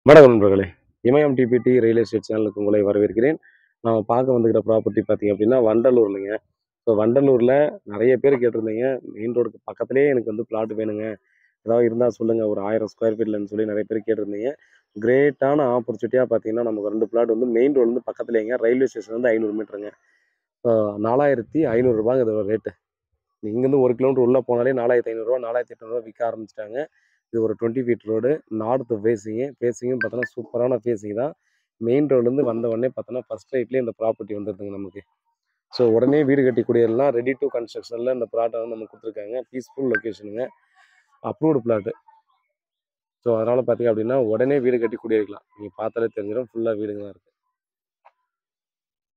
வணக்கம் நண்பர்களே. இமயம் DBT real estate சேனலுக்கு உங்களை வரவேற்கிறேன். நாம பார்க்க வந்துக்கிற ப்ராப்பர்ட்டி பார்த்தீங்க அப்படின்னா, வண்டலூர்லங்க. ஸோ வண்டலூர்ல நெறைய பேர் கேட்டிருந்தீங்க. மெயின் ரோடுக்கு பக்கத்திலேயே எனக்கு வந்து பிளாட் வேணுங்க. ஏதாவது இருந்தா சொல்லுங்க. ஒரு 1000 ஸ்கொயர் ஃபீட்லன்னு சொல்லி நெறைய பேர் கேட்டிருந்தீங்க. கிரேட்டான ஆப்பர்ச்சுனிட்டியா பார்த்தீங்கன்னா, நமக்கு 2 பிளாட் வந்து மெயின் ரோட்லருந்து பக்கத்திலேயேங்க. ரயில்வே ஸ்டேஷன்லேருந்து 500 மீட்டருங்க. ரூ. 4500 இதோட ரேட்டு. இங்கேருந்து 1 கிலோமீட்டர் உள்ள போனாலே ரூ. 4500 ரூ. 4800 விக்க ஆரம்பிச்சுட்டாங்க. இது ஒரு 20 ஃபீட் ரோடு. நார்த் ஃபேஸிங்கும் பார்த்தோன்னா சூப்பரான ஃபேஸிங் தான். மெயின் ரோட்லேருந்து வந்த உடனே பார்த்தோன்னா, ஃபர்ஸ்ட் ரைட்லயே இந்த ப்ராப்பர்ட்டி வந்துருதுங்க நமக்கு. ஸோ உடனே வீடு கட்டி குடியேறலாம். ரெடி டூ கன்ஸ்ட்ரக்ஷன்ல இந்த பிளாட்ட வந்து நமக்கு குடுத்துருக்காங்க. பீஸ்ஃபுல் லொகேஷனுங்க. Approved plot. ஸோ அதனால பார்த்தீங்க அப்படின்னா, உடனே வீடு கட்டி குடியேறிக்கலாம். நீங்க பார்த்தாலே தெரிஞ்சிரும். ஃபுல்லா வீடுங்க தான் இருக்கு.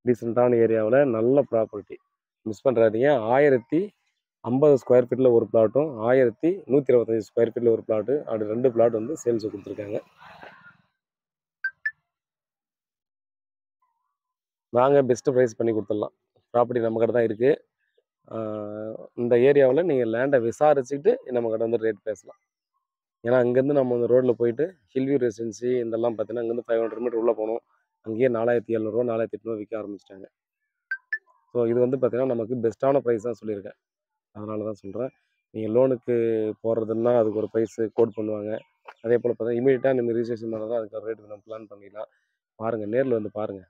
டீசென்ட்டான ஏரியாவுல நல்ல ப்ராப்பர்ட்டி. மிஸ் பண்றாதீங்க. 1050 ஸ்கொயர் ஃபீட்ல ஒரு பிளாட்டும், 1125 ஸ்கொயர் ஃபீட்ல ஒரு பிளாட்டு. அப்படி 2 பிளாட் வந்து சேல்ஸுக்கு குடுத்துருக்காங்க. வாங்க பெஸ்ட் பிரைஸ் பண்ணி குடுத்துடலாம். ப்ராப்பர்ட்டி நம்மகிட்ட தான் இருக்கு. ஆ இந்த ஏரியாவுல நீங்க லேண்ட விசாரிச்சுட்டு நம்மகிட்ட வந்து ரேட் பேசலாம். ஏன்னா, அங்கேருந்து நம்ம அந்த ரோட்ல போயிட்டு ஹில்வியூ ரெசிடென்சி இதெல்லாம் பார்த்தீங்கன்னா, அங்கேருந்து 500 மீட்டர் உள்ள போணும். அங்கேயே ரூ. 4700 4800 விக்க ஆரம்பிச்சுட்டாங்க. ஸோ இது வந்து பார்த்தீங்கன்னா, நமக்கு பெஸ்ட்டான பிரைஸ் தான் சொல்லியிருக்கேன். அதனால தான் சொல்றேன். நீங்க லோனுக்கு போடுறதுன்னா, அதுக்கு ஒரு பிரைஸ் கோட் பண்ணுவாங்க. அதேபோல பார்த்தீங்கன்னா, இம்மீடியட்டா நீங்க ரிஜிஸ்ட்ரேஷன் பண்ணா அதுக்கு ஒரு ரேட் நம்ம பிளான் பண்ணிக்கலாம். பாருங்க, நேர்ல வந்து பாருங்க.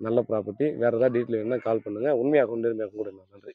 நல்ல ப்ராப்பர்ட்டி. வேற ஏதாவது டீட்டெயில் வேணும்னா கால் பண்ணுங்க. உண்மையா கொண்டு நன்றி.